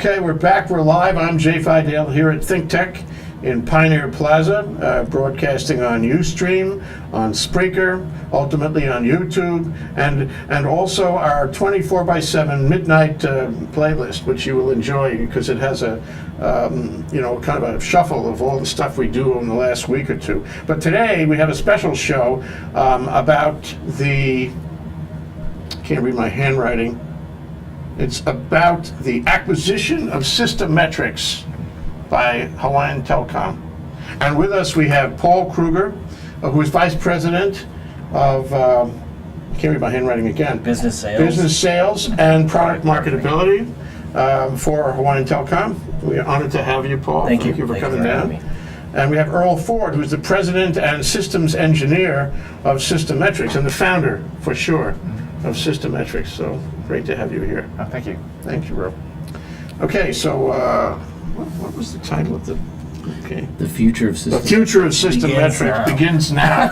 Okay, we're back. We're live. I'm Jay Fidell here at ThinkTech in Pioneer Plaza, broadcasting on Ustream, on Spreaker, ultimately on YouTube, and also our 24/7 midnight playlist, which you will enjoy because it has a kind of a shuffle of all the stuff we do in the last week or two. But today we have a special show about the, can't read my handwriting. It's about the acquisition of Systemmetrics by Hawaiian Telecom. And with us we have Paul Krueger, who is Vice President of, I can't read my handwriting again. Business Sales and Product Marketability for Hawaiian Telecom. We are honored to have you, Paul. Thank you for coming down. Me. And we have Earl Ford, who's the President and Systems Engineer of Systemmetrics, and the founder, for sure, of Systemmetrics. So great to have you here. Oh, thank you. Thank you, Earl. Okay, so what was the title of the? Okay. The future of The future of Systemmetrics begins now.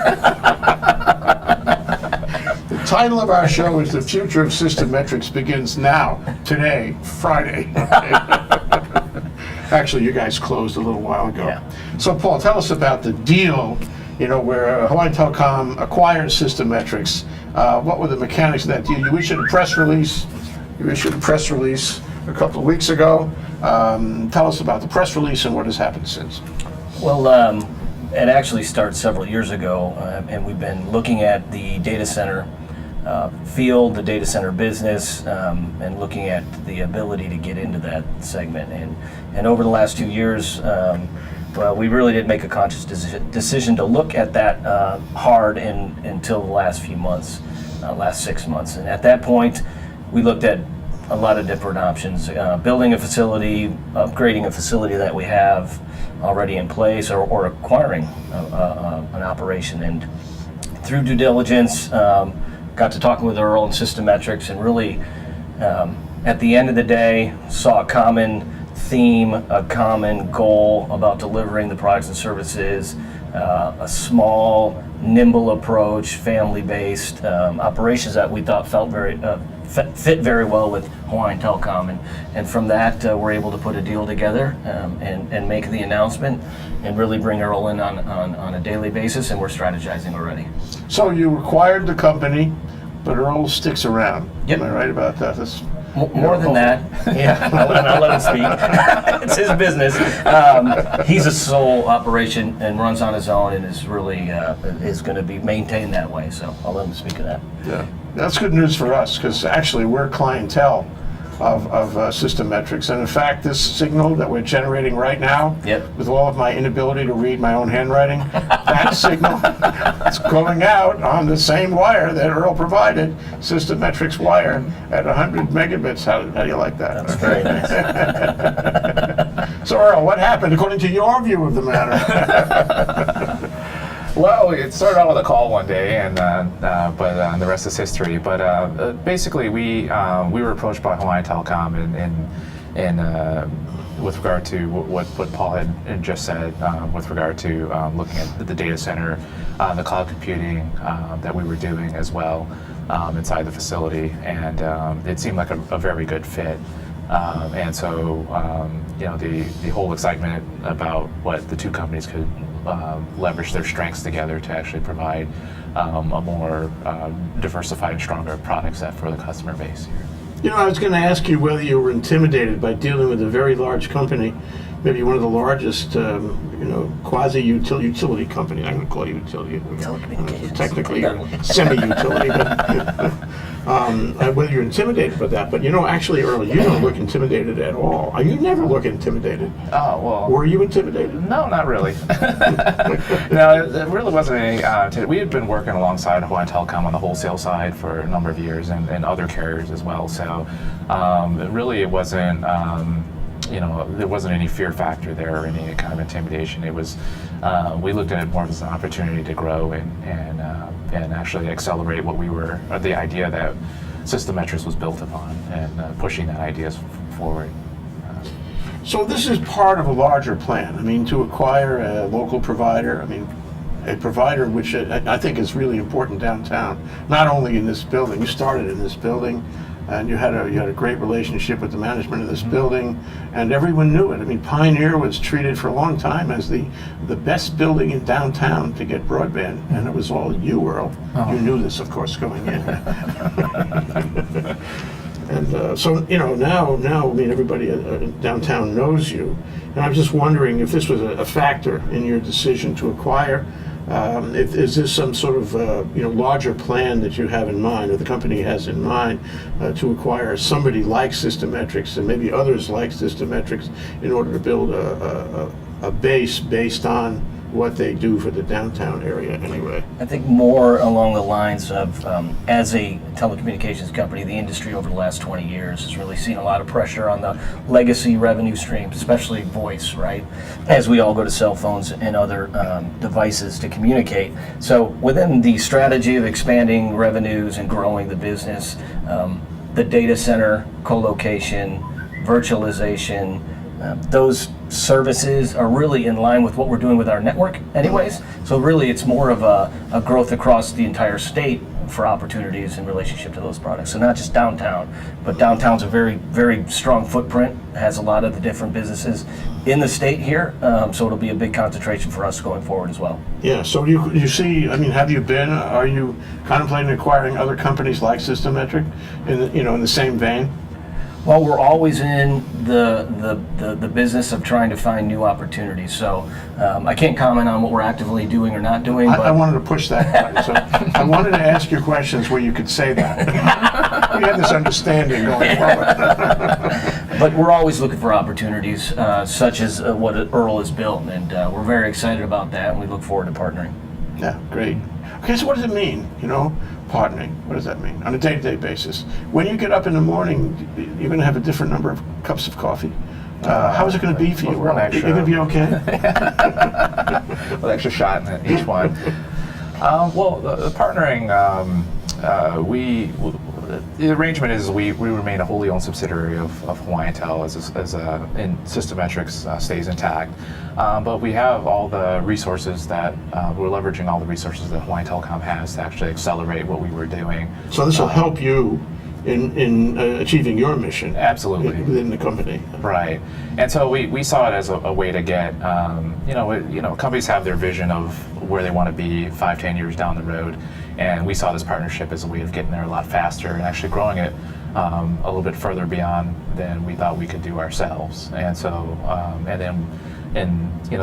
The title of our show is The Future of Systemmetrics Begins Now, today, Friday. Actually, you guys closed a little while ago. Yeah. So, Paul, tell us about the deal, where Hawaiian Telecom acquired Systemmetrics. What were the mechanics of that deal? You issued a press release. A couple of weeks ago. Tell us about the press release and what has happened since. Well, it actually started several years ago, and we've been looking at the data center field, the data center business, and looking at the ability to get into that segment. And over the last 2 years, well, we really did make a conscious decision to look at that hard until the last few months, last 6 months. And at that point, we looked at a lot of different options, building a facility, upgrading a facility that we have already in place, or acquiring an operation. And through due diligence, got to talking with Earl and Systemmetrics, and really, at the end of the day, saw a common theme, a common goal about delivering the products and services, a small, nimble approach, family-based operations that we thought fit very well with Hawaiian Telecom, and from that we're able to put a deal together and make the announcement and really bring Earl in on a daily basis, and we're strategizing already. So you acquired the company, but Earl sticks around. Yep. Am I right about that? That's, more than that, yeah. I'll let him speak. It's his business. He's a sole operation and runs on his own, and is really is going to be maintained that way. So I'll let him speak of that. Yeah, that's good news for us because actually we're clientele of Systemmetrics, and in fact, this signal that we're generating right now, Yep. with all of my inability to read my own handwriting, that signal is going out on the same wire that Earl provided, Systemmetrics wire at 100 megabits. How do you like that? That's very nice. So Earl, what happened according to your view of the matter? Well, it started out with a call one day, and but the rest is history. But basically, we were approached by Hawaiian Telecom, and with regard to what Paul had just said, with regard to looking at the data center, the cloud computing that we were doing as well inside the facility, and it seemed like a very good fit. And so, the whole excitement about what the two companies could leverage their strengths together to actually provide a more diversified and stronger product set for the customer base here. I was going to ask you whether you were intimidated by dealing with a very large company, maybe one of the largest, quasi-utility company. I'm going to call you utility. Telecommunications. Technically, semi-utility, but whether you're intimidated by that. But actually, Earl, you don't look intimidated at all. You never look intimidated. Oh, well. Were you intimidated? No, not really. No, it really wasn't any. We had been working alongside Hawaiian Telecom on the wholesale side for a number of years, and other carriers as well. So it wasn't. There wasn't any fear factor there or any kind of intimidation. It was, we looked at it more as an opportunity to grow and actually accelerate the idea that Systemmetrics was built upon, and pushing that idea forward. So this is part of a larger plan. To acquire a local provider, a provider which I think is really important downtown, not only in this building. You started in this building. and you had a great relationship with the management of this building, and everyone knew it. I mean, Pioneer was treated for a long time as the best building in downtown to get broadband, and it was all you, Earl. You knew this, of course, going in. And so, now, I mean, everybody downtown knows you. And I'm just wondering if this was a factor in your decision to acquire. Is this some sort of larger plan that you have in mind, or the company has in mind, to acquire somebody like Systemmetrics and maybe others like Systemmetrics in order to build a base based on what they do for the downtown area anyway? I think more along the lines of, as a telecommunications company, the industry over the last 20 years has really seen a lot of pressure on the legacy revenue streams, especially voice, right? As we all go to cell phones and other devices to communicate. So within the strategy of expanding revenues and growing the business, the data center, co-location, virtualization, those services are really in line with what we're doing with our network anyways. So really it's more of a growth across the entire state for opportunities in relationship to those products. So not just downtown, but downtown's a very, very strong footprint, has a lot of the different businesses in the state here, so it'll be a big concentration for us going forward as well. Yeah, so you see, I mean, are you contemplating acquiring other companies like Systemmetric in the same vein? Well, we're always in the business of trying to find new opportunities. So I can't comment on what we're actively doing or not doing. I wanted to push that button. So I wanted to ask you questions where you could say that. We had this understanding going forward. But we're always looking for opportunities, such as what Earl has built, and we're very excited about that, and we look forward to partnering. Yeah, great. Okay, so what does it mean, partnering? What does that mean on a day-to-day basis? When you get up in the morning, you're going to have a different number of cups of coffee. How is it going to be for you? One extra. You're going to be okay? With extra shot in each one. The partnering, the arrangement is we remain a wholly owned subsidiary of Hawaiian Tel and Systemmetrics stays intact. But we have all the resources that we're leveraging all the resources that Hawaiian Telecom has to actually accelerate what we were doing. So this will help you in achieving your mission. Absolutely. Within the company. Right. And so we saw it as a way to get, companies have their vision of where they want to be 5-10 years down the road. And we saw this partnership as a way of getting there a lot faster and actually growing it a little bit further beyond than we thought we could do ourselves. And so,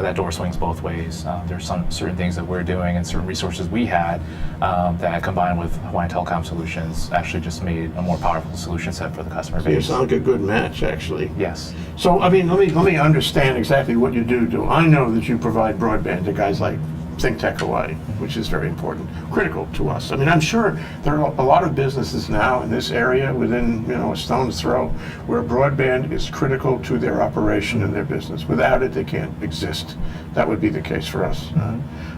that door swings both ways. There's some certain things that we're doing and certain resources we had that combined with Hawaiian Telecom solutions actually just made a more powerful solution set for the customer So you base. sound like a good match, actually. Yes. So, I mean, let me understand exactly what you do. I know that you provide broadband to guys like ThinkTech Hawaii, which is very important, critical to us. I mean, I'm sure there are a lot of businesses now in this area within, a stone's throw, where broadband is critical to their operation and their business. Without it, they can't exist. That would be the case for us.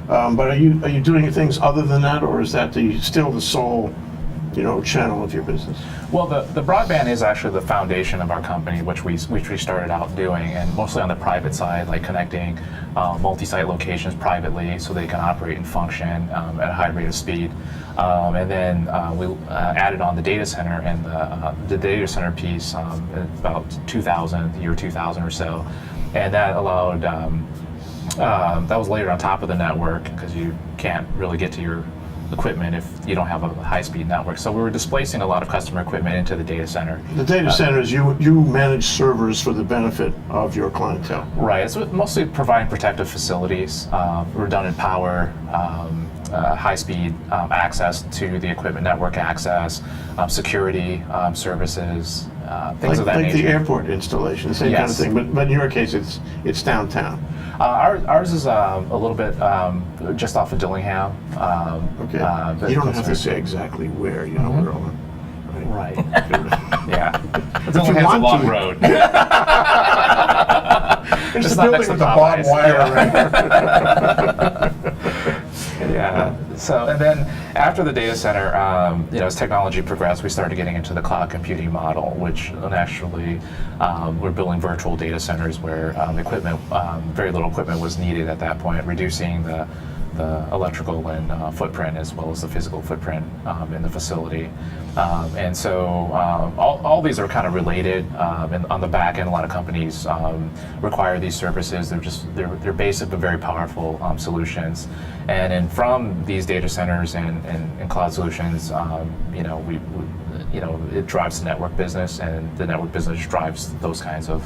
But are you doing things other than that, or is that still the sole, channel of your business? Well, the broadband is actually the foundation of our company, which we started out doing, and mostly on the private side, like connecting multi-site locations privately so they can operate and function at a high rate of speed. And then we added on the data center, and the data center piece about the year 2000 or so, and that allowed that was layered on top of the network because you can't really get to your equipment if you don't have a high-speed network. So we were displacing a lot of customer equipment into the data center. The data centers, you manage servers for the benefit of your clientele. Right. It's mostly providing protective facilities, redundant power, high-speed access to the equipment, network access, security services, things of that nature. Like the airport installation, same kind of thing. But in your case, it's downtown. Ours is a little bit just off of Dillingham. Okay. You don't have to say exactly where, we're all Right. Yeah. If Dillingham's you a want long to. road. It's the not building next to with the barbed Popeyes. wire. Yeah. So, and then after the data center, as technology progressed, we started getting into the cloud computing model, which actually we're building virtual data centers where equipment, very little equipment was needed at that point, reducing the the electrical and footprint, as well as the physical footprint in the facility. And so all these are kind of related. And on the back end, a lot of companies require these services. They're basic but very powerful solutions. And then from these data centers and cloud solutions, it drives the network business, and the network business drives those kinds of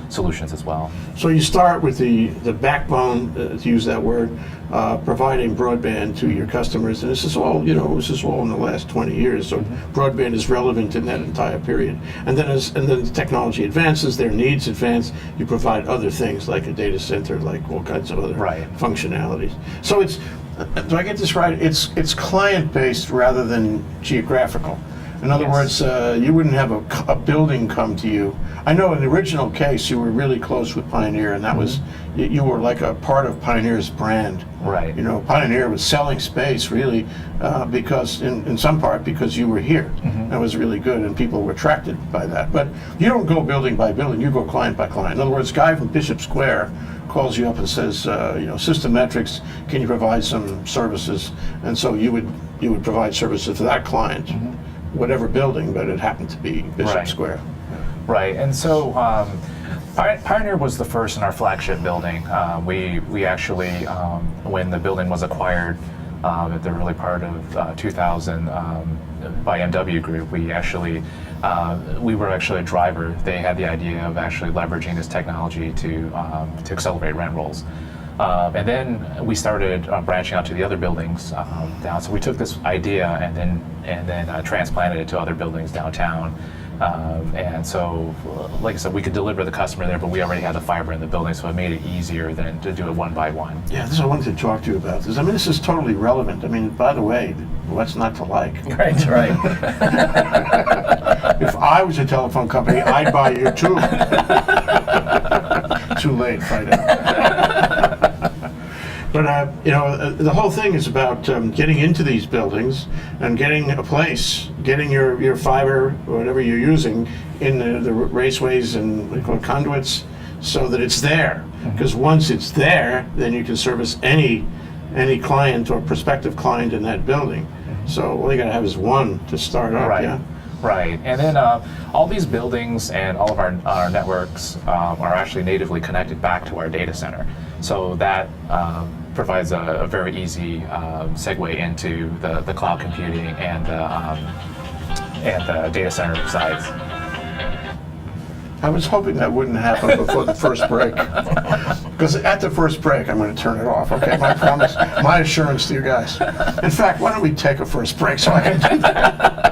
solutions as well. So you start with the backbone, to use that word, providing broadband to your customers, and this is all in the last 20 years. So broadband is relevant in that entire period. And then as technology advances, their needs advance, you provide other things like a data center, like all kinds of other functionalities. So it's, do I get this right? It's client-based rather than geographical. In other words, you wouldn't have a building come to you. I know in the original case you were really close with Pioneer, and that was, you were like a part of Pioneer's brand. Right. Pioneer was selling space really because, in some part, because you were here. That was really good, and people were attracted by that. But you don't go building by building, you go client by client. In other words, a guy from Bishop Square calls you up and says, Systemmetrics, can you provide some services? And so you would provide services to that client. Whatever building, but it happened to be Bishop Square. Right, and so Pioneer was the first in our flagship building. We actually, when the building was acquired at the early part of 2000 by MW Group, we were actually a driver. They had the idea of actually leveraging this technology to accelerate rent rolls. And then we started branching out to the other buildings down. So we took this idea and then transplanted it to other buildings downtown. And so, like I said, we could deliver the customer there, but we already had the fiber in the building, so it made it easier than to do it one by one. Yeah, this is what I wanted to talk to you about. This is totally relevant. By the way, what's not to like? Right. If I was a telephone company, I'd buy you too. Too late, Friday. But the whole thing is about getting into these buildings and getting a place, getting your fiber, or whatever you're using, in the raceways and what they call conduits, so that it's there. Because once it's there, then you can service any client or prospective client in that building. So all you got to have is one to start up. Right. Yeah? Right, and then all these buildings and all of our networks are actually natively connected back to our data center. So that provides a very easy segue into the cloud computing and the data center sides. I was hoping that wouldn't happen before the first break. Because at the first break, I'm going to turn it off. Okay, my promise, my assurance to you guys. In fact, why don't we take a first break so I can do that?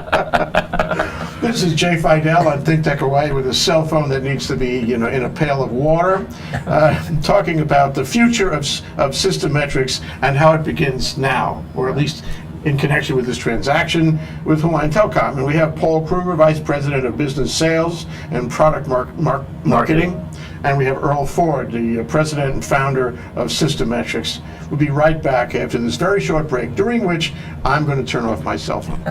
This is Jay Fidell on ThinkTech Hawaii with a cell phone that needs to be, in a pail of water, talking about the future of Systemmetrics and how it begins now, or at least in connection with this transaction with Hawaiian Telecom. And we have Paul Krueger, Vice President of Business Sales and Product Marketing. And we have Earl Ford, the President and Founder of Systemmetrics. We'll be right back after this very short break, during which I'm going to turn off my cell phone.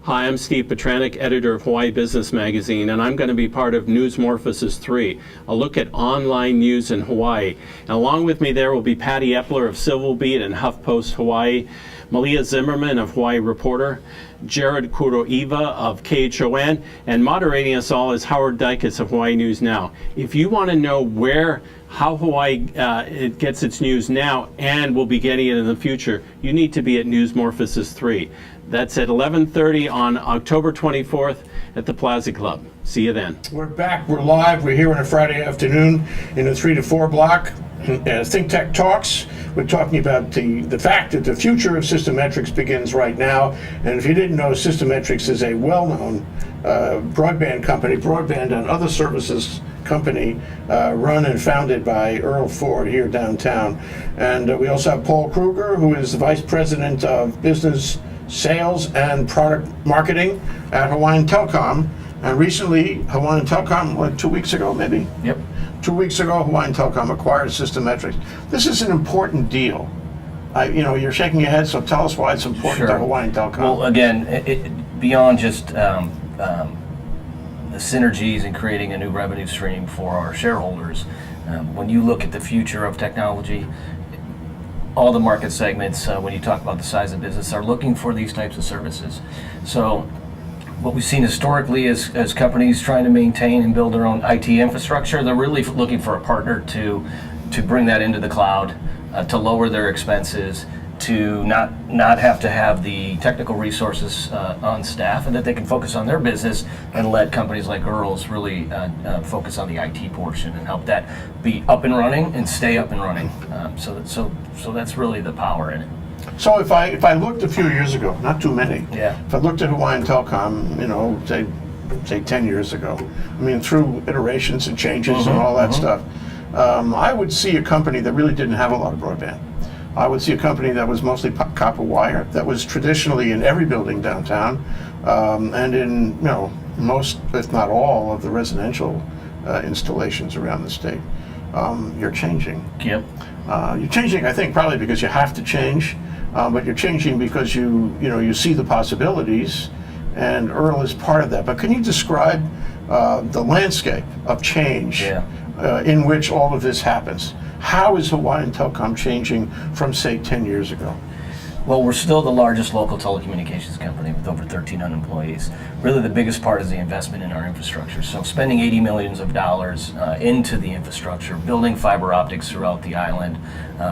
Hi, I'm Steve Petranek, editor of Hawaii Business Magazine, and I'm going to be part of Newsmorphosis 3, a look at online news in Hawaii. And along with me there will be Patty Epler of Civil Beat and HuffPost Hawaii, Malia Zimmerman of Hawaii Reporter, Jared Kuroiwa of KHON, and moderating us all is Howard Dykes of Hawaii News Now. If you want to know how Hawaii it gets its news now and will be getting it in the future, you need to be at Newsmorphosis 3. That's at 11:30 on October 24th at the Plaza Club. See you then. We're back. We're live. We're here on a Friday afternoon in the 3 to 4 block. ThinkTech Talks. We're talking about the fact that the future of Systemmetrics begins right now. And if you didn't know, Systemmetrics is a well-known broadband company, broadband and other services company, run and founded by Earl Ford here downtown. And we also have Paul Krueger, who is the Vice President of Business Sales and Product Marketing at Hawaiian Telecom. And recently, Hawaiian Telecom, 2 weeks ago maybe? Yep. 2 weeks ago, Hawaiian Telecom acquired Systemmetrics. This is an important deal. You're shaking your head, so tell us why it's important to Hawaiian Telecom. Well, again, beyond just the synergies and creating a new revenue stream for our shareholders. When you look at the future of technology, all the market segments, when you talk about the size of business, are looking for these types of services. So what we've seen historically is as companies trying to maintain and build their own IT infrastructure, they're really looking for a partner to bring that into the cloud, to lower their expenses, to not have to have the technical resources on staff, and that they can focus on their business and let companies like Earl's really focus on the IT portion and help that be up and running and stay up and running. So that's really the power in it. So if I looked a few years ago, not too many, Yeah. if I looked at Hawaiian Telecom, say 10 years ago, I mean, through iterations and changes and all that stuff, I would see a company that really didn't have a lot of broadband. I would see a company that was mostly copper wire, that was traditionally in every building downtown, and in most, if not all, of the residential installations around the state. You're changing. Yep. You're changing, I think, probably because you have to change, but you're changing because you see the possibilities, and Earl is part of that. But can you describe the landscape of change in which all of this happens? How is Hawaiian Telecom changing from, say, 10 years ago? Well, we're still the largest local telecommunications company with over 1,300 employees. Really, the biggest part is the investment in our infrastructure. So spending $80 million into the infrastructure, building fiber optics throughout the island,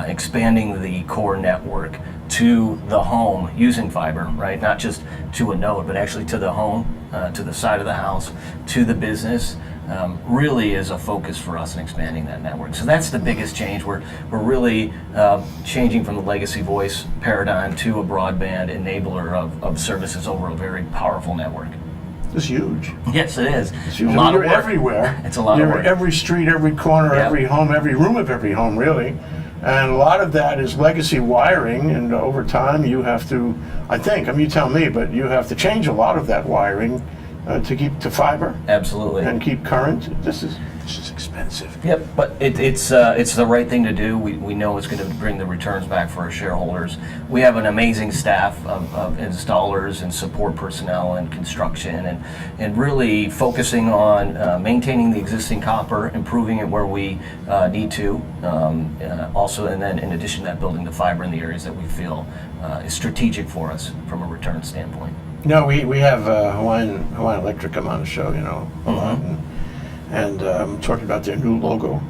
expanding the core network to the home using fiber, right? Not just to a node, but actually to the home, to the side of the house, to the business. Really is a focus for us in expanding that network. So that's the biggest change. We're really changing from the legacy voice paradigm to a broadband enabler of services over a very powerful network. It's huge. Yes, it is. It's huge. A lot You're of work. everywhere. It's a lot of work. You're every street, every corner, Yep. every home, every room of every home, really. And a lot of that is legacy wiring, and over time you have to, you tell me, but you have to change a lot of that wiring to keep to fiber. Absolutely. And keep current. This is expensive. Yep, but it's the right thing to do. We know it's going to bring the returns back for our shareholders. We have an amazing staff of installers and support personnel and construction, and really focusing on maintaining the existing copper, improving it where we need to. Also, and then in addition to that, building the fiber in the areas that we feel is strategic for us from a return standpoint. No, we have Hawaiian Electric come on the show, a lot, and talking about their new logo.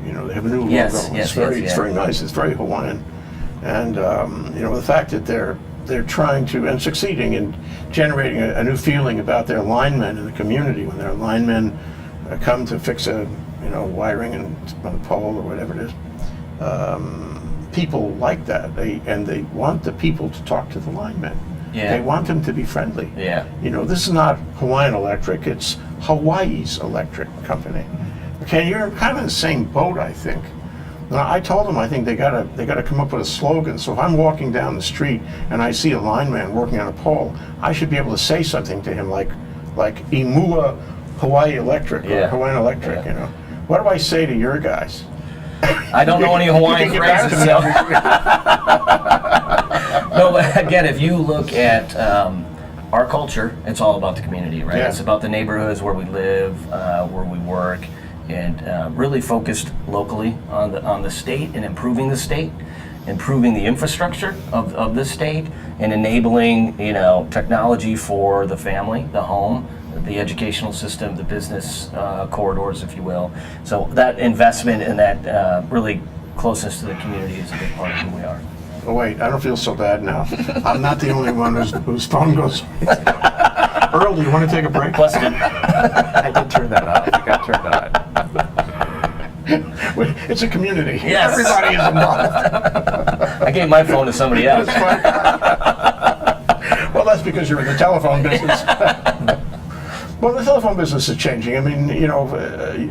They have a new logo. It's very nice. It's very Hawaiian, and the fact that they're trying to and succeeding in generating a new feeling about their linemen in the community when their linemen come to fix a wiring on a pole or whatever it is. People like that, and they want the people to talk to the linemen. Yeah. They want them to be friendly. Yeah. This is not Hawaiian Electric, it's Hawaii's electric company. Okay, you're kind of in the same boat, I think. Now, I told them I think they gotta come up with a slogan. So if I'm walking down the street and I see a lineman working on a pole, I should be able to say something to him like Imua Hawaii Electric or Hawaiian Electric, What do I say to your guys? I don't know any Hawaiian phrases. So. No, but again, if you look at our culture, it's all about the community, right? Yeah. It's about the neighborhoods where we live, where we work, and really focused locally on the state and improving the state, improving the infrastructure of the state, and enabling technology for the family, the home, the educational system, the business corridors, if you will. So that investment and that really closeness to the community is a big part of who we are. Oh wait, I don't feel so bad now. I'm not the only one whose phone goes. Earl, do you want to take a break? Busted. I did turn that off. I got turned on. It's a community. Yes. Everybody is involved. I gave my phone to somebody else. Well, that's because you're in the telephone business. Well, the telephone business is changing. I mean,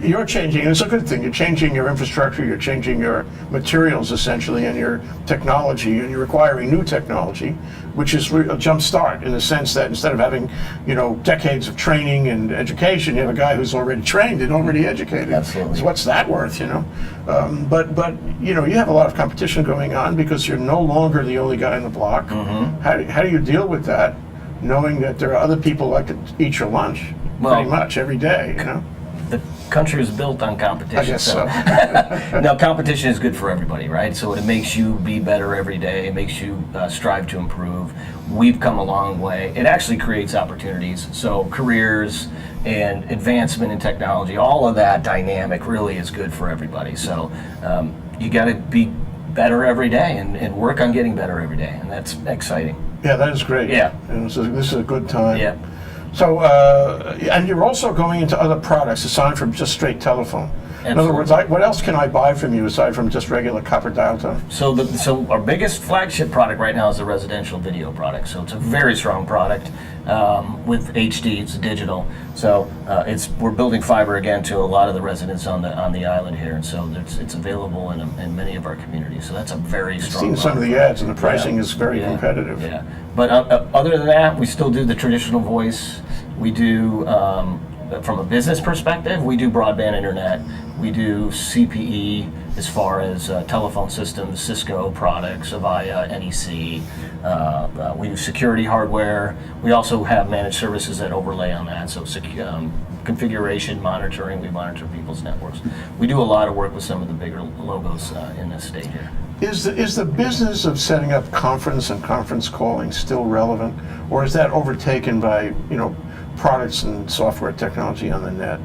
you're changing, and it's a good thing. You're changing your infrastructure, you're changing your materials, essentially, and your technology, and you're acquiring new technology, which is a jump start in the sense that instead of having, decades of training and education, you have a guy who's already trained and already educated. Absolutely. So what's that worth, But you have a lot of competition going on because you're no longer the only guy in the block. How do you deal with that, knowing that there are other people like to eat your lunch? pretty much every day, you know? The country is built on competition. I guess so. Now, competition is good for everybody, right? So it makes you be better every day. It makes you strive to improve. We've come a long way. It actually creates opportunities. So careers and advancement in technology, all of that dynamic really is good for everybody. So you got to be better every day and work on getting better every day, and that's exciting. Yeah, that is great. Yeah. And this is a good time. Yeah. So, and you're also going into other products aside from just straight telephone. In other words, what else can I buy from you aside from just regular copper dial tone? So our biggest flagship product right now is the residential video product. So it's a very strong product with HD. It's digital. So we're building fiber again to a lot of the residents on the island here, and so it's available in many of our communities. So that's a very strong. I've seen some of the ads, and the pricing is very competitive. Yeah, but other than that, we still do the traditional voice. We do. From a business perspective, we do broadband internet, we do CPE as far as telephone systems, Cisco products, Avaya, NEC, we do security hardware, we also have managed services that overlay on that, so configuration, monitoring, we monitor people's networks. We do a lot of work with some of the bigger logos in this state here. Is the business of setting up conference and conference calling still relevant, or is that overtaken by, products and software technology on the net?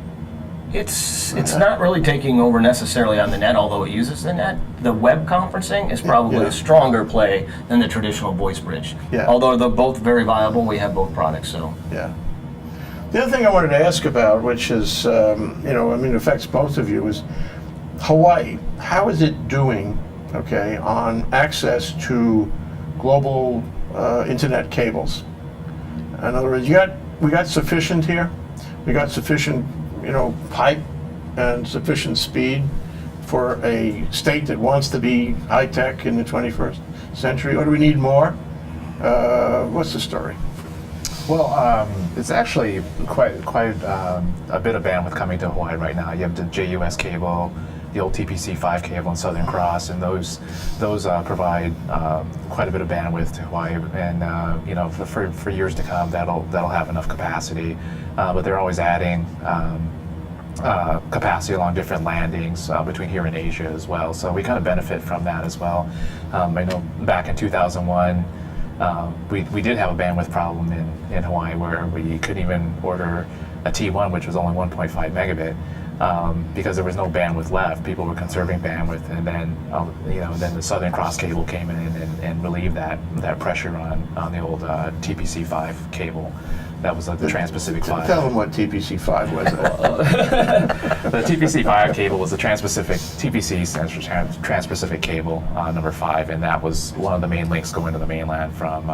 It's not really taking over necessarily on the net, although it uses the net. The web conferencing is probably a stronger play than the traditional voice bridge. Yeah. Although they're both very viable, we have both products. So Yeah. The other thing I wanted to ask about, which is, it affects both of you, is Hawaii. How is it doing, on access to global internet cables? In other words, we got sufficient here. We got sufficient, pipe and sufficient speed for a state that wants to be high tech in the 21st century, or do we need more? What's the story? Well, it's actually quite a bit of bandwidth coming to Hawaii right now. You have the JUS cable, the old TPC5 cable, and Southern Cross, and those provide quite a bit of bandwidth to Hawaii, and for years to come, that'll have enough capacity. But they're always adding capacity along different landings between here and Asia as well. So we kind of benefit from that as well. I know back in 2001. We did have a bandwidth problem in Hawaii where we couldn't even order a T1, which was only 1.5 megabit, because there was no bandwidth left. People were conserving bandwidth, and then the Southern Cross cable came in and relieved that pressure on the old TPC5 cable. That was like the Trans-Pacific 5. Tell them what TPC5 was. The TPC5 cable was the Trans-Pacific, TPC stands for Trans-Pacific Cable, number 5, and that was one of the main links going to the mainland from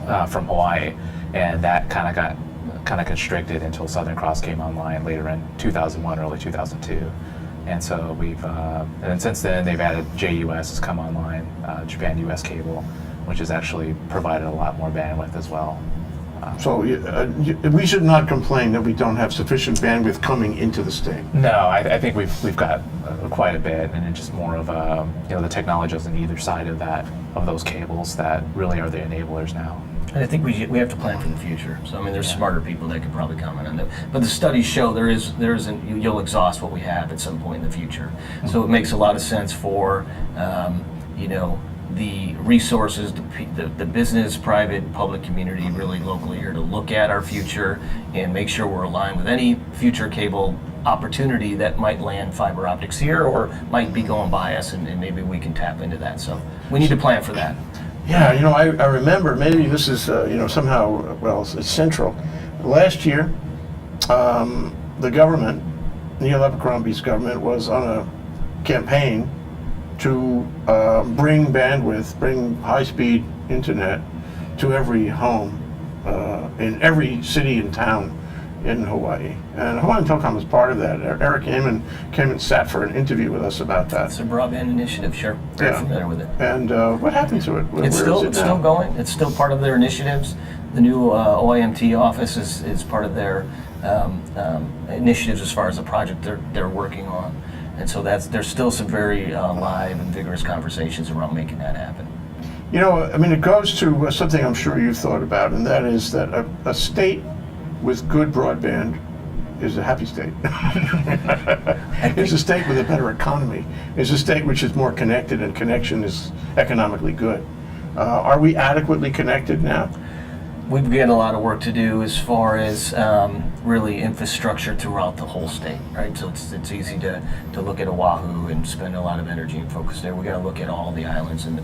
Hawaii, and that kind of constricted until Southern Cross came online later in 2001, early 2002. And so and since then they've added JUS has come online, Japan US cable, which has actually provided a lot more bandwidth as well. So we should not complain that we don't have sufficient bandwidth coming into the state. No, I think we've got quite a bit, and it's just more of the technologies on either side of those cables that really are the enablers now. And I think we have to plan for the future. So there's smarter people that could probably comment on that. But the studies show you'll exhaust what we have at some point in the future. Mm-hmm. So it makes a lot of sense for the resources, the business, private, public community, really locally here to look at our future and make sure we're aligned with any future cable opportunity that might land fiber optics here or might be going by us, and maybe we can tap into that. So we need to plan for that. Yeah, I remember, maybe this is, somehow, well, it's central. Last year, the government, Neil Abercrombie's government, was on a campaign to bring high-speed internet to every home in every city and town in Hawaii. And Hawaiian Telecom was part of that. Eric Heyman came and sat for an interview with us about that. It's a broadband initiative, sure. Very familiar with it. And what happened to it? It's still going. It's still part of their initiatives. The new OIMT office is part of their initiatives as far as the project they're working on. And so there's still some very live and vigorous conversations around making that happen. It goes to something I'm sure you've thought about, and that is that a state with good broadband is a happy state. It's a state with a better economy. It's a state which is more connected, and connection is economically good. Are we adequately connected now? We've got a lot of work to do as far as really infrastructure throughout the whole state, right? So it's easy to look at Oahu and spend a lot of energy and focus there. We got to look at all the islands and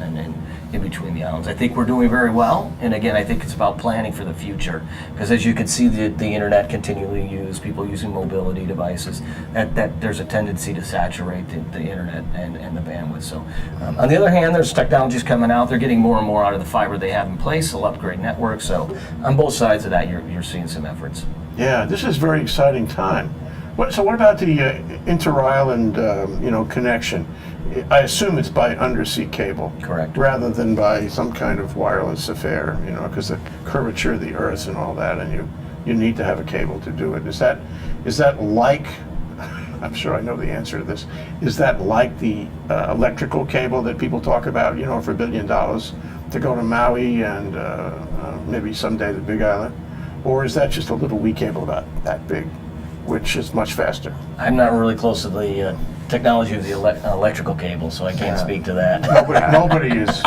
in between the islands. I think we're doing very well, and again, I think it's about planning for the future, because as you can see, the internet continually used, people using mobility devices, that there's a tendency to saturate the internet and the bandwidth. So on the other hand, there's technologies coming out. They're getting more and more out of the fiber they have in place. They'll upgrade networks. So on both sides of that, you're seeing some efforts. Yeah, this is a very exciting time. So what about the inter-island connection? I assume it's by undersea cable. Correct. Rather than by some kind of wireless affair, because the curvature of the Earth and all that, and you need to have a cable to do it. Is that like, I'm sure I know the answer to this, is that like the electrical cable that people talk about, for $1 billion to go to Maui and maybe someday the Big Island? Or is that just a little wee cable about that big, which is much faster? I'm not really close to the technology of the electrical cable, so I can't speak to that. Nobody is.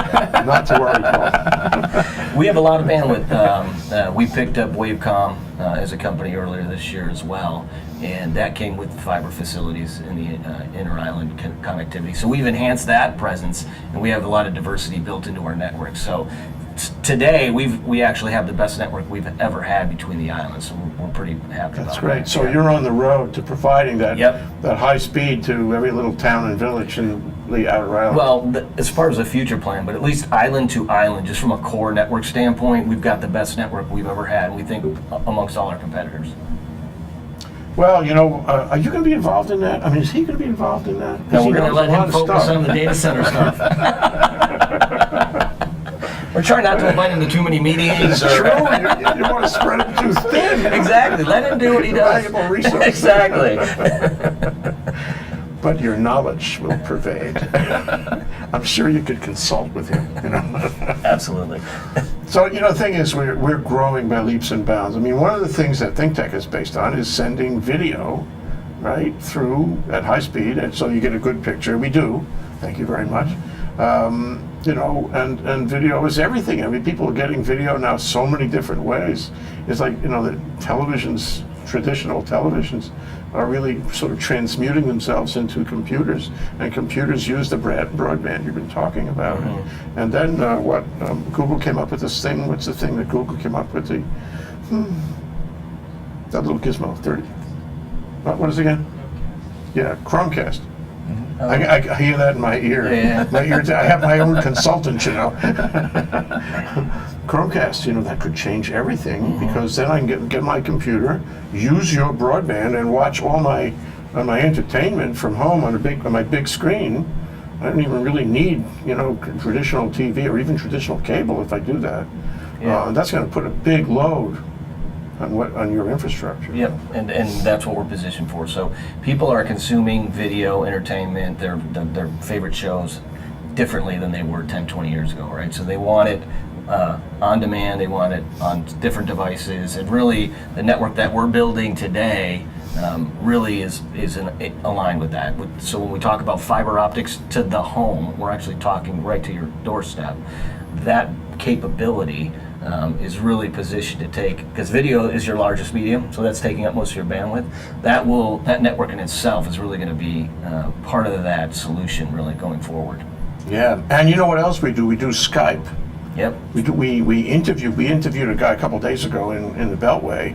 Not to worry, Paul. We have a lot of bandwidth. We picked up Wavecom as a company earlier this year as well, and that came with fiber facilities in the inter-island connectivity. So we've enhanced that presence, and we have a lot of diversity built into our network. So today, we actually have the best network we've ever had between the islands, so we're pretty happy about that. That's great. So you're on the road to providing that high speed to every little town and village in the outer island. Well, as far as a future plan, but at least island to island, just from a core network standpoint, we've got the best network we've ever had, and we think amongst all our competitors. Well, are you going to be involved in that? I mean, is he going to be involved in that? No, we're going to let him focus on the data center stuff. We're trying not to invite him to too many meetings. True. You want to spread it too thin. Exactly. Let him do what he does. Valuable resource. Exactly. But your knowledge will pervade. I'm sure you could consult with him. Absolutely. So the thing is, we're growing by leaps and bounds. I mean, one of the things that ThinkTech is based on is sending video, right, through at high speed, and so you get a good picture. We do. Thank you very much. And video is everything. I mean, people are getting video now so many different ways. It's like, the televisions, traditional televisions, are really sort of transmuting themselves into computers, and computers use the broadband you've been talking about. Mm-hmm. And then Google came up with this thing. What's the thing that Google came up with? That little gizmo, 30. What is it again? Yeah, Chromecast. I hear that in my ear. Yeah. My ear. I have my own consultant, Chromecast, that could change everything, because then I can get my computer, use your broadband, and watch all my entertainment from home on my big screen. I don't even really need traditional TV or even traditional cable if I do that. Yeah. That's going to put a big load on your infrastructure. Yep, and that's what we're positioned for. So people are consuming video, entertainment, their favorite shows differently than they were 10, 20 years ago, right? So they want it on demand, they want it on different devices, and really the network that we're building today really is aligned with that. So when we talk about fiber optics to the home, we're actually talking right to your doorstep. That capability is really positioned to take, because video is your largest medium, so that's taking up most of your bandwidth. That network in itself is really going to be part of that solution really going forward. Yeah, and you know what else we do? We do Skype. Yep. We interviewed a guy a couple days ago in the Beltway,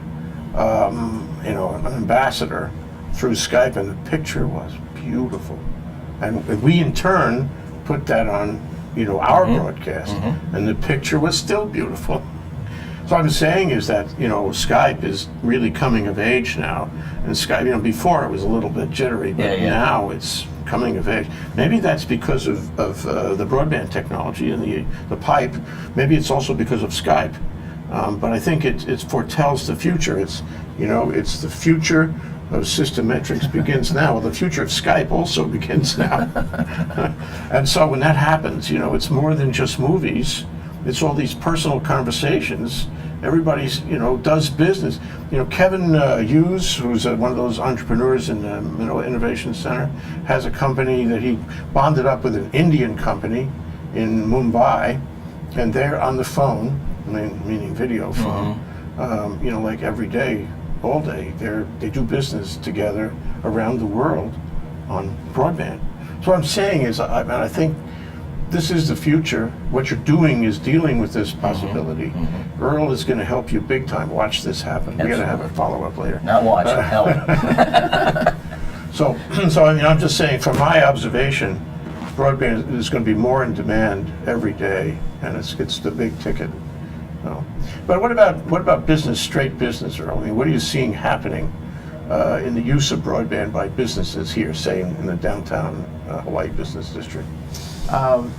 an ambassador, through Skype, and the picture was beautiful, and we in turn put that on our broadcast, and the picture was still beautiful. So what I'm saying is that Skype is really coming of age now, and Skype, before it was a little bit jittery, but now it's coming of age. Maybe that's because of the broadband technology and the pipe. Maybe it's also because of Skype, but I think it foretells the future. It's the future of Systemmetrics begins now. Well, the future of Skype also begins now. And so when that happens, it's more than just movies. It's all these personal conversations everybody's, does business. Kevin Hughes, who's one of those entrepreneurs in the Innovation Center, has a company that he bonded up with an Indian company in Mumbai, and they're on the phone, meaning video phone, like every day, all day. They do business together around the world on broadband. So what I'm saying is, I think this is the future. What you're doing is dealing with this possibility. Earl is going to help you big time. Watch this happen. We're going to have a follow-up later. Not watch, help. So I'm just saying, from my observation, broadband is going to be more in demand every day, and it's the big ticket. But what about business, straight business, Earl? What are you seeing happening in the use of broadband by businesses here, say in the downtown Hawaii business district?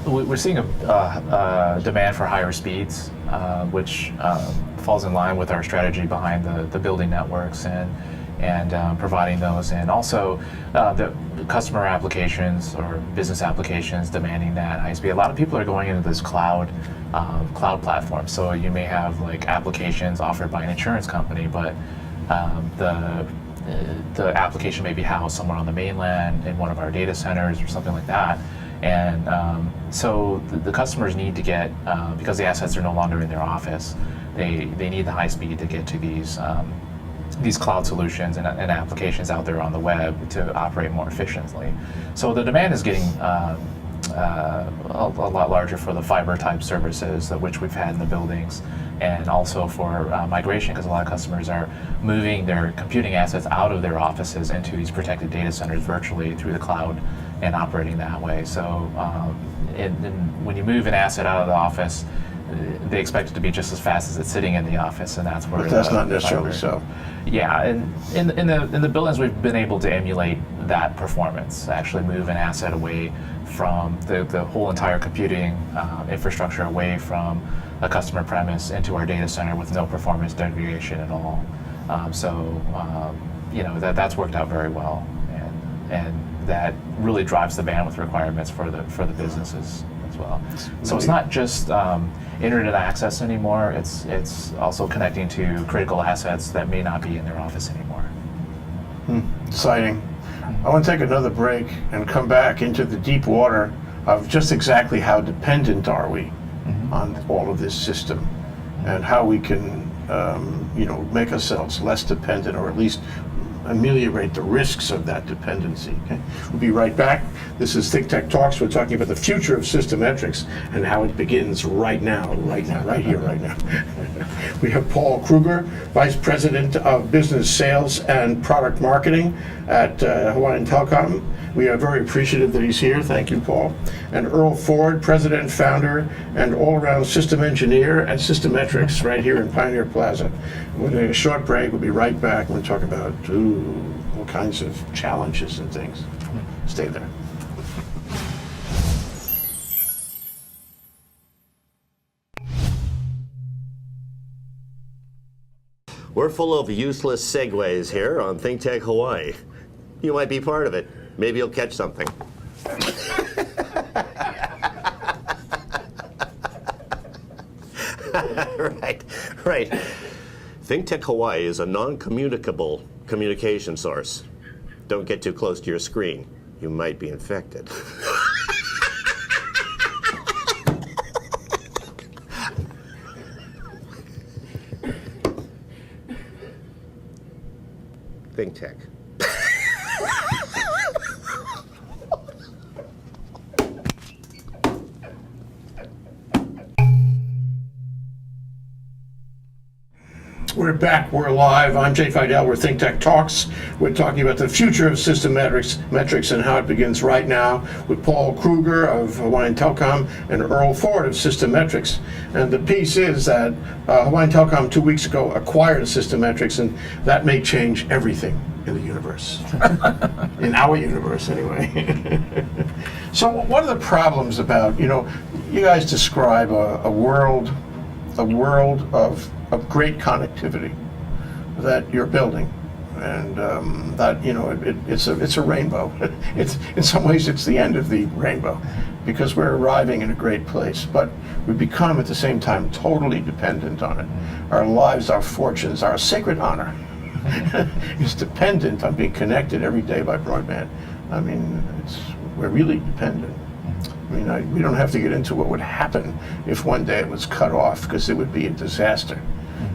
We're seeing a demand for higher speeds, which falls in line with our strategy behind the building networks and providing those, and also the customer applications or business applications demanding that high speed. A lot of people are going into this cloud platform. So you may have like applications offered by an insurance company, but the application may be housed somewhere on the mainland in one of our data centers or something like that. And so the customers need to get, because the assets are no longer in their office, they need the high speed to get to these cloud solutions and applications out there on the web to operate more efficiently. So the demand is getting a lot larger for the fiber type services, which we've had in the buildings, and also for migration, because a lot of customers are moving their computing assets out of their offices into these protected data centers virtually through the cloud and operating that way. So and when you move an asset out of the office, they expect it to be just as fast as it's sitting in the office, and that's where. But that's not necessarily so. Yeah, and in the buildings, we've been able to emulate that performance. Actually, move an asset away from the whole entire computing infrastructure away from a customer premise into our data center with no performance degradation at all. That's worked out very well, and that really drives the bandwidth requirements for the businesses as well. So it's not just internet access anymore. It's also connecting to critical assets that may not be in their office anymore. Exciting. I want to take another break and come back into the deep water of just exactly how dependent are we on all of this system, and how we can make ourselves less dependent, or at least ameliorate the risks of that dependency. Okay? We'll be right back. This is ThinkTech Talks. We're talking about the future of Systemmetrics and how it begins right now, right here, right now. We have Paul Krueger, Vice President of Business Sales and Product Marketing at Hawaiian Telecom. We are very appreciative that he's here. Thank you, Paul. And Earl Ford, President, Founder, and all-around system engineer at Systemmetrics right here in Pioneer Plaza. We're going to take a short break. We'll be right back. We'll talk about all kinds of challenges and things. Stay there. We're full of useless segues here on ThinkTech Hawaii. You might be part of it. Maybe you'll catch something. Right. ThinkTech Hawaii is a non-communicable communication source. Don't get too close to your screen. You might be infected. ThinkTech. We're back. We're live. I'm Jay Fidell. We're ThinkTech Talks. We're talking about the future of Systemmetrics and how it begins right now with Paul Krueger of Hawaiian Telecom and Earl Ford of Systemmetrics. And the piece is that Hawaiian Telecom 2 weeks ago acquired Systemmetrics, and that may change everything in the universe. In our universe, anyway. So what are the problems about, you guys describe a world of great connectivity that you're building. and that it's a rainbow. It's in some ways it's the end of the rainbow, because we're arriving in a great place, but we become at the same time totally dependent on it. Our lives, our fortunes, our sacred honor is dependent on being connected every day by broadband. I mean, we're really dependent. I mean, we don't have to get into what would happen if one day it was cut off, because it would be a disaster,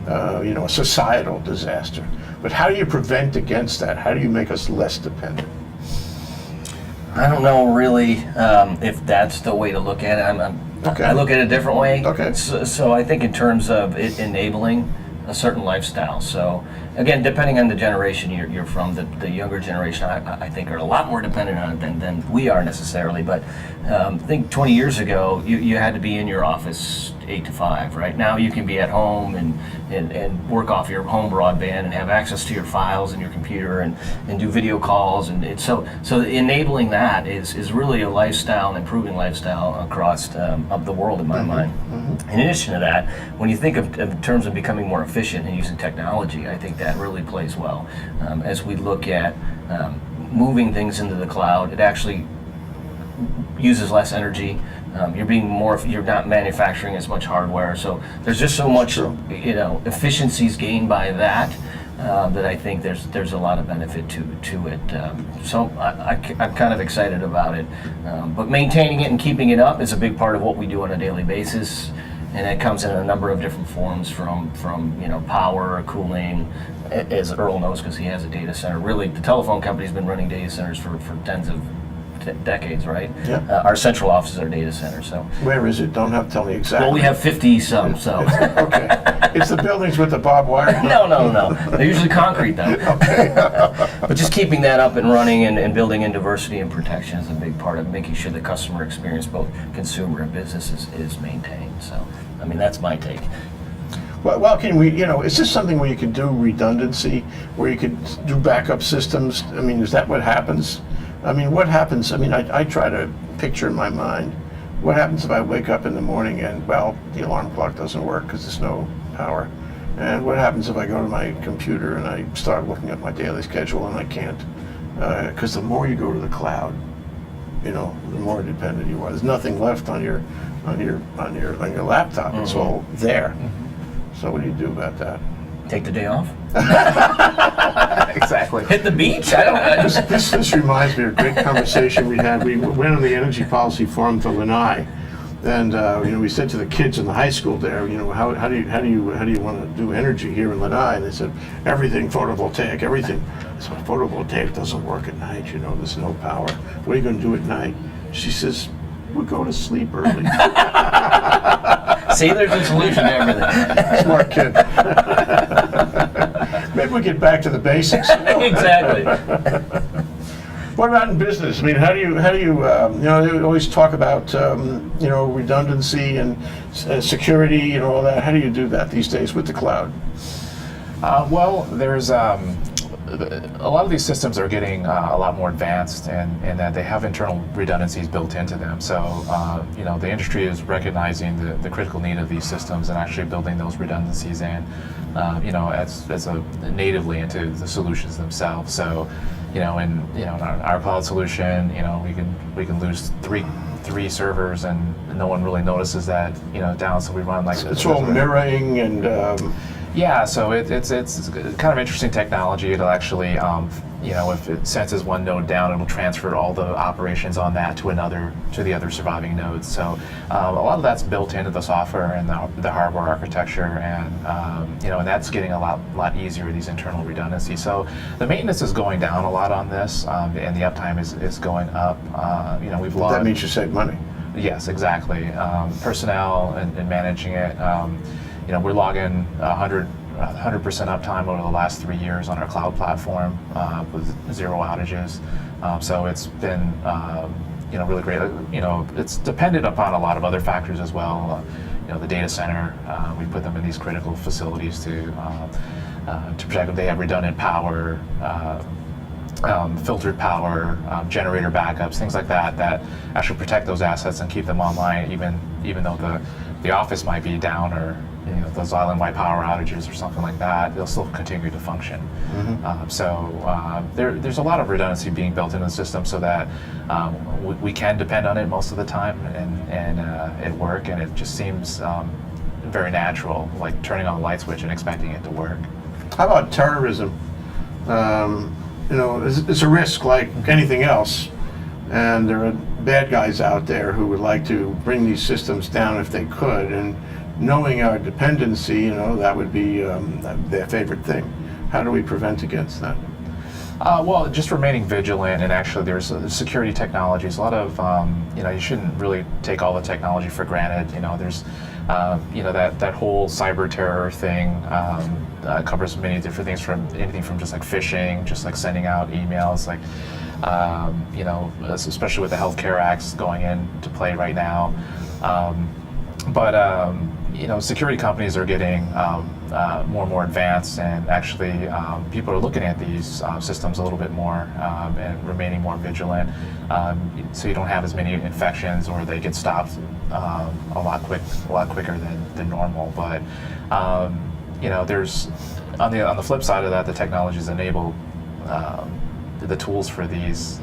a societal disaster. But how do you prevent against that? How do you make us less dependent? I don't know really if that's the way to look at it. Okay. I look at it a different way. Okay. So I think in terms of it enabling a certain lifestyle. So again, depending on the generation you're from, the younger generation, I think are a lot more dependent on it than we are necessarily. But I think 20 years ago, you had to be in your office 8 to 5, right? Now you can be at home and work off your home broadband and have access to your files and your computer and do video calls. And so enabling that is really a lifestyle, an improving lifestyle across of the world in my mind. In addition to that, when you think of in terms of becoming more efficient and using technology, I think that really plays well. As we look at moving things into the cloud, it actually uses less energy. You're not manufacturing as much hardware, so there's just so much efficiencies gained by that that I think there's a lot of benefit to it. So I'm kind of excited about it, but maintaining it and keeping it up is a big part of what we do on a daily basis, and it comes in a number of different forms from power, cooling, as Earl knows because he has a data center. Really, the telephone company's been running data centers for tens of decades, right? Yeah. Our central office is our data center. So Where is it? Don't have to tell me exactly. well, we have 50 some. So Okay. It's the buildings with the barbed wire? no. They're usually concrete though. Okay. But just keeping that up and running and building in diversity and protection is a big part of making sure the customer experience, both consumer and business, is maintained. So, I mean, that's my take. Well, can we, is this something where you could do redundancy, where you could do backup systems? I mean, is that what happens? I mean, what happens? I mean, I try to picture in my mind, what happens if I wake up in the morning and, well, the alarm clock doesn't work because there's no power? And what happens if I go to my computer and I start looking at my daily schedule and I can't? Because the more you go to the cloud, the more dependent you are. There's nothing left on your laptop. It's all there. So what do you do about that? Take the day off. Exactly. Hit the beach. I don't know. This reminds me of a great conversation we had. We went on the energy policy forum to Lanai, and we said to the kids in the high school there, how do you want to do energy here in Lanai? And they said everything photovoltaic, everything. So photovoltaic doesn't work at night. There's no power. What are you going to do at night? She says, we'll go to sleep early. See, there's a solution to everything. Smart kid. Maybe we get back to the basics. Exactly. What about in business? I mean, how do you they always talk about redundancy and security and all that. How do you do that these days with the cloud? Well, there's a lot of these systems are getting a lot more advanced, and that they have internal redundancies built into them. So, the industry is recognizing the critical need of these systems and actually building those redundancies in, as a natively into the solutions themselves. So, in our cloud solution, we can lose three servers and no one really notices that down. So we run like it's all mirroring and. Yeah, so it's kind of interesting technology. It'll actually, if it senses one node down, it'll transfer all the operations on that to the other surviving nodes. So a lot of that's built into the software and the hardware architecture, and and that's getting a lot easier, these internal redundancies. So the maintenance is going down a lot on this, and the uptime is going up. We've logged. That means you save money. Yes, exactly. Personnel and managing it. We're logging 100% uptime over the last 3 years on our cloud platform with 0 outages. So it's been really great. It's dependent upon a lot of other factors as well. The data center, we put them in these critical facilities to protect them. They have redundant power, filtered power, generator backups, things like that actually protect those assets and keep them online, even though the office might be down or those island-wide power outages or something like that, they'll still continue to function. There's a lot of redundancy being built into the system so that we can depend on it most of the time and it work, and it just seems very natural, like turning on the light switch and expecting it to work. How about terrorism? It's a risk like anything else, and there are bad guys out there who would like to bring these systems down if they could, and knowing our dependency, that would be their favorite thing. How do we prevent against that? Well, just remaining vigilant, and actually there's security technologies. A lot of, you shouldn't really take all the technology for granted. There's, that whole cyber terror thing covers many different things, from anything from just like phishing, just like sending out emails, like, especially with the Healthcare Acts going into play right now. Security companies are getting more and more advanced, and actually people are looking at these systems a little bit more and remaining more vigilant, so you don't have as many infections, or they get stopped a lot quicker than normal. But there's on the flip side of that, the technologies enable the tools for these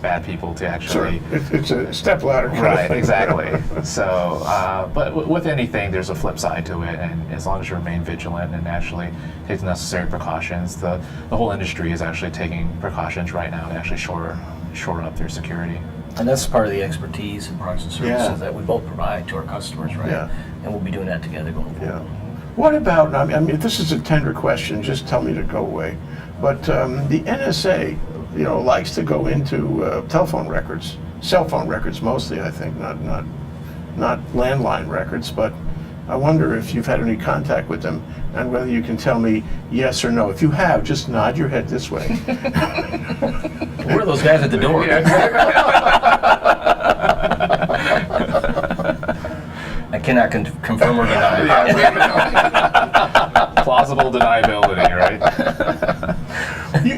bad people to actually... Sure. It's a step ladder kind of Right, thing. exactly. So, but with anything, there's a flip side to it, and as long as you remain vigilant and actually take the necessary precautions, the whole industry is actually taking precautions right now to actually shore up their security. And that's part of the expertise and products and services Yeah. that we both provide to our customers, right? Yeah. And we'll be doing that together going forward. Yeah. What about, I mean, if this is a tender question, just tell me to go away, but the NSA, likes to go into telephone records, cell phone records mostly, I think, not landline records, but I wonder if you've had any contact with them and whether you can tell me yes or no. If you have, just nod your head this way. We're those guys at the door. I cannot confirm or deny. Plausible deniability, right?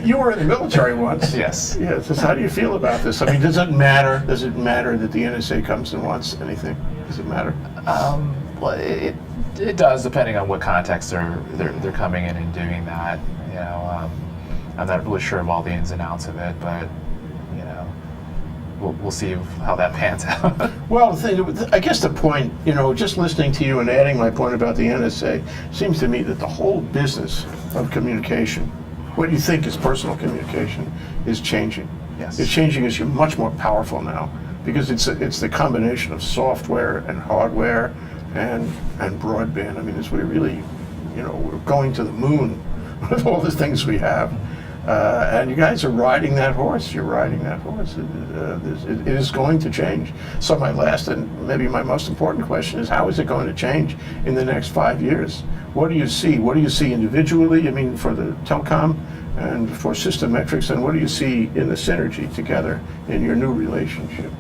You were in the military once. Yes. Yes. So how do you feel about this? I mean, does it matter? Does it matter that the NSA comes and wants anything? Does it matter? Well, it does, depending on what context they're coming in and doing that. I'm not really sure of all the ins and outs of it, but we'll see how that pans out. Well, I guess the point, just listening to you and adding my point about the NSA, seems to me that the whole business of communication, what you think is personal communication, is changing. Yes. It's changing as you're much more powerful now, because it's the combination of software and hardware and broadband. I mean, we're really, we're going to the moon with all the things we have. And you guys are riding that horse. You're riding that horse. It is going to change. So my last and maybe my most important question is, how is it going to change in the next 5 years? What do you see? What do you see individually, I mean, for the telecom and for Systemmetrics, and what do you see in the synergy together in your new relationship?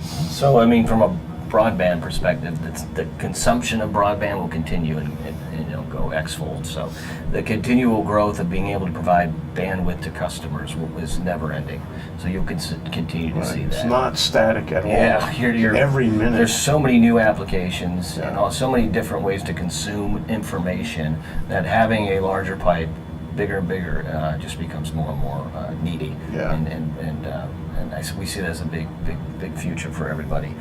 So, I mean, from a broadband perspective, the consumption of broadband will continue and go X-fold. So the continual growth of being able to provide bandwidth to customers is never ending. So you'll continue to see that. It's not static at all. Yeah, you're every minute. There's so many new applications and so many different ways to consume information that having a larger pipe, bigger and bigger, just becomes more and more needy. Yeah. And we see that as a big future for everybody.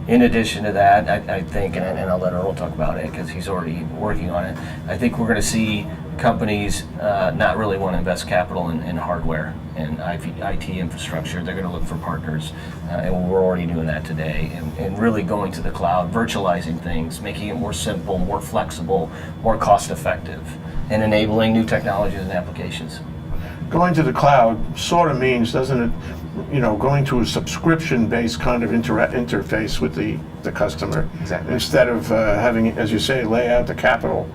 In addition to that, I think, and I'll let Earl talk about it because he's already working on it, I think we're going to see companies not really want to invest capital in hardware and IT infrastructure. They're going to look for partners, and we're already doing that today, and really going to the cloud, virtualizing things, making it more simple, more flexible, more cost effective, and enabling new technologies and applications. Going to the cloud sort of means, doesn't it, going to a subscription-based kind of interface with the customer. Exactly. Instead of having, as you say, lay out the capital,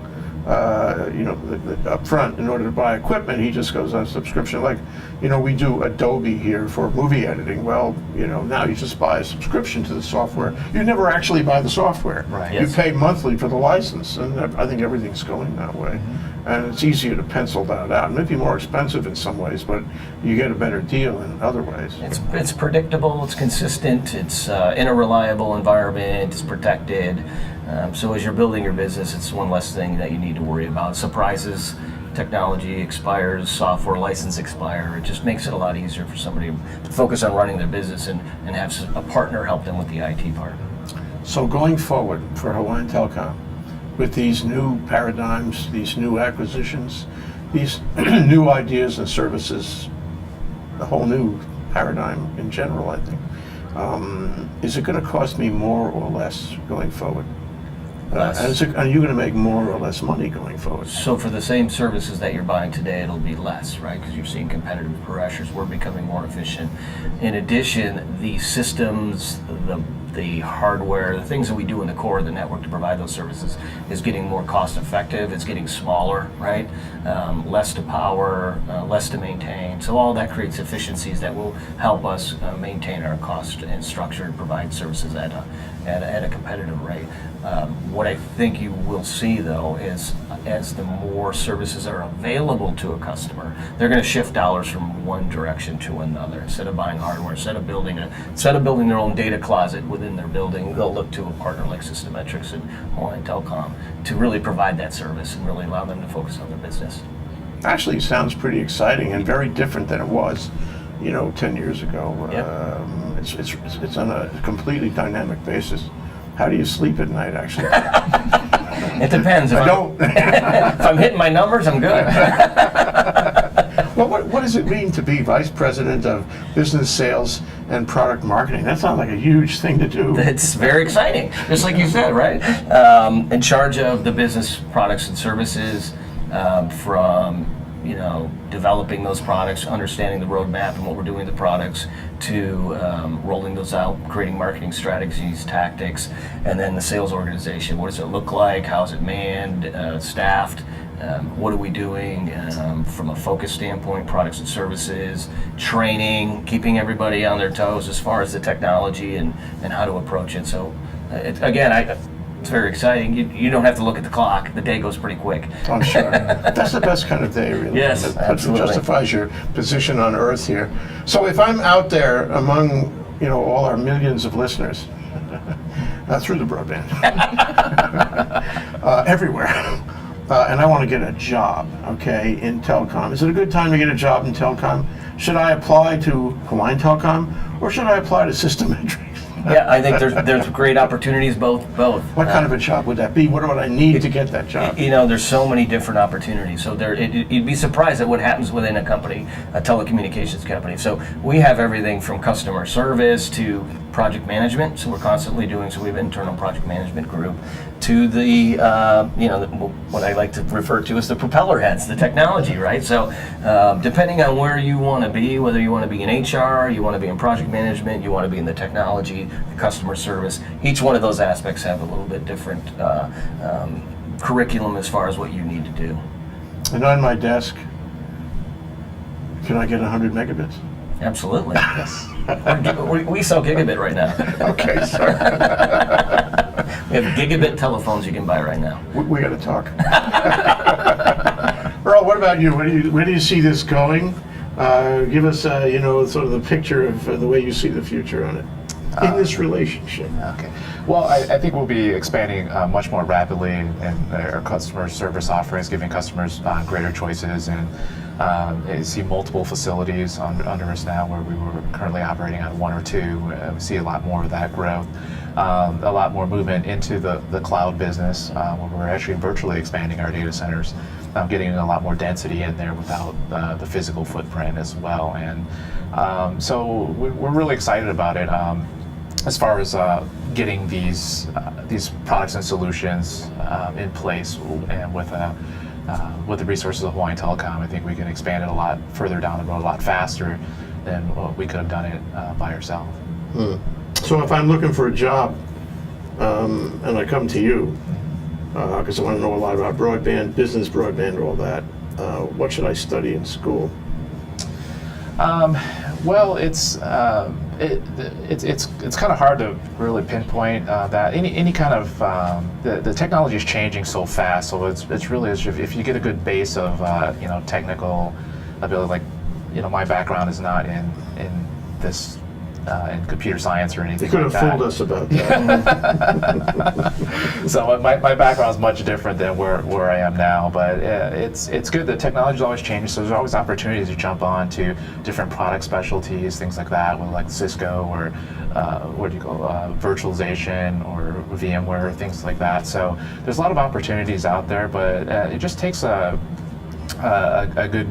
up front in order to buy equipment. He just goes on subscription. Like, we do Adobe here for movie editing. Well, now you just buy a subscription to the software. You never actually buy the software. Right. You Yes. pay monthly for the license, and I think everything's going that way. and it's easier to pencil that out. It may be more expensive in some ways, but you get a better deal in other ways. It's predictable, it's consistent, it's in a reliable environment, it's protected. So as you're building your business, it's one less thing that you need to worry about. Surprises, technology expires, software license expire. It just makes it a lot easier for somebody to focus on running their business and have a partner help them with the IT part. So going forward for Hawaiian Telecom, with these new paradigms, these new acquisitions, these new ideas and services, a whole new paradigm in general, I think, is it going to cost me more or less going forward? Less. Are you going to make more or less money going forward? So for the same services that you're buying today, it'll be less, right? Because you're seeing competitive pressures. We're becoming more efficient. In addition, the systems, the hardware, the things that we do in the core of the network to provide those services is getting more cost effective. It's getting smaller, right? Less to power, less to maintain. So all that creates efficiencies that will help us maintain our cost and structure and provide services at a competitive rate. What I think you will see, though, is as the more services are available to a customer, they're going to shift dollars from one direction to another. Instead of buying hardware, instead of building their own data closet within their building, they'll look to a partner like Systemmetrics and Hawaiian Telecom to really provide that service and really allow them to focus on their business. Actually, it sounds pretty exciting and very different than it was, 10 years ago. Yep. It's on a completely dynamic basis. How do you sleep at night, actually? It depends. If I'm hitting my numbers, I'm good. Well, what does it mean to be Vice President of Business Sales and Product Marketing? That sounds like a huge thing to do. It's very exciting, just like you said, right? In charge of the business products and services, from developing those products, understanding the roadmap and what we're doing with the products, to rolling those out, creating marketing strategies, tactics, and then the sales organization. What does it look like? How is it manned, staffed? What are we doing from a focus standpoint, products and services, training, keeping everybody on their toes as far as the technology and how to approach it. So it's very exciting. You don't have to look at the clock. The day goes pretty quick. I'm sure. That's the best kind of day, really. Yes, That absolutely. justifies your position on Earth here. So if I'm out there among, all our millions of listeners, through the broadband, everywhere, and I want to get a job, in telecom, is it a good time to get a job in telecom? Should I apply to Hawaiian Telecom, or should I apply to Systemmetrics? Yeah, I think there's great opportunities both. What kind of a job would that be? What would I need to get that job? There's so many different opportunities. So you'd be surprised at what happens within a company, a telecommunications company. So we have everything from customer service to project management. So we're constantly doing. So we have an internal project management group, to the what I like to refer to as the propeller heads, the technology, right? So depending on where you want to be, whether you want to be in HR, you want to be in project management, you want to be in the technology, the customer service, each one of those aspects have a little bit different curriculum as far as what you need to do. And on my desk, can I get 100 megabits? Absolutely. Yes. We sell gigabit right now. Okay, sorry. We have gigabit telephones you can buy right now. We got to talk. Earl, what about you? Where do you see this going? Give us, sort of the picture of the way you see the future on it in this relationship. Okay. Well, I think we'll be expanding much more rapidly in our customer service offerings, giving customers greater choices, and see multiple facilities under us now where we were currently operating on one or two. We see a lot more of that growth. A lot more movement into the cloud business, where we're actually virtually expanding our data centers, getting a lot more density in there without the physical footprint as well. And so we're really excited about it. As far as getting these products and solutions in place, and with the resources of Hawaiian Telecom, I think we can expand it a lot further down the road, a lot faster than we could have done it by ourselves. So if I'm looking for a job and I come to you, because I want to know a lot about broadband, business broadband, all that, what should I study in school? Well, it's it's kind of hard to really pinpoint that any kind of the technology is changing so fast. So it's really if you get a good base of technical ability, like my background is not in this in computer science or anything. You could like have that. fooled us about that. So my background is much different than where I am now, but it's good. The technology is always changing, so there's always opportunities to jump on to different product specialties, things like that, with like Cisco or what do you call virtualization or VMware, things like that. So there's a lot of opportunities out there, but it just takes a good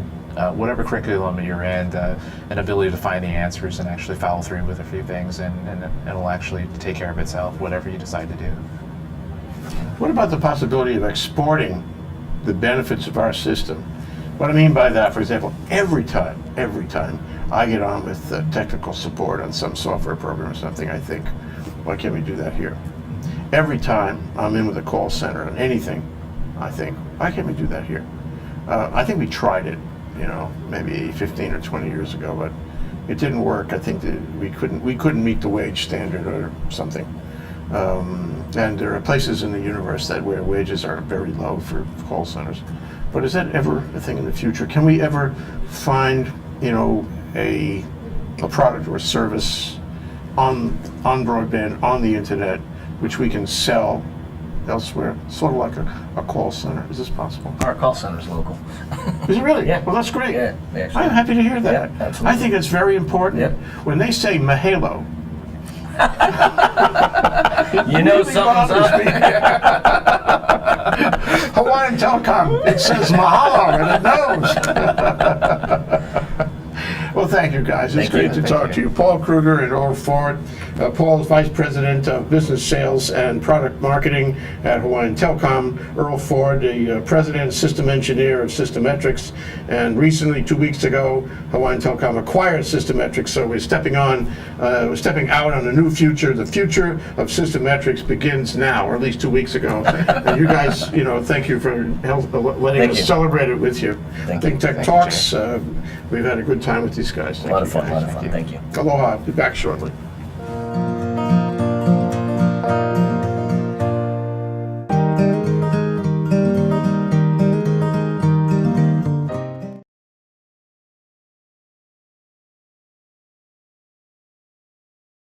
whatever curriculum you're in, an ability to find the answers and actually follow through with a few things, and it'll actually take care of itself, whatever you decide to do. What about the possibility of exporting the benefits of our system? What I mean by that, for example, every time I get on with technical support on some software program or something, I think, why can't we do that here? Every time I'm in with a call center on anything, I think, why can't we do that here? I think we tried it, maybe 15 or 20 years ago, but it didn't work. I think that we couldn't meet the wage standard or something. And there are places in the universe where wages are very low for call centers. But is that ever a thing in the future? Can we ever find, a product or a service on broadband, on the internet, which we can sell elsewhere, sort of like a call center? Is this possible? Our call center's local. Is it really? Yeah. Well, that's great. Yeah, actually. I'm happy to hear that. Yeah, absolutely. I think it's very important. Yep. When they say mahalo, Something's up. Hawaiian Telecom, it says mahalo and it knows. Well, thank you guys. It's Thank great you. to Thank talk you. to you. Paul Krueger and Earl Ford. Paul is Vice President of Business Sales and Product Marketing at Hawaiian Telecom. Earl Ford, the President and System Engineer of Systemmetrics. And recently, 2 weeks ago, Hawaiian Telecom acquired Systemmetrics, so we're stepping out on a new future. The future of Systemmetrics begins now, or at least 2 weeks ago. And you guys, thank you for letting Thank us you. celebrate it with you. Thank you. ThinkTech Thank you, Talks. We've had a good time with these guys. A lot of fun. Thank you. Aloha. Be back shortly.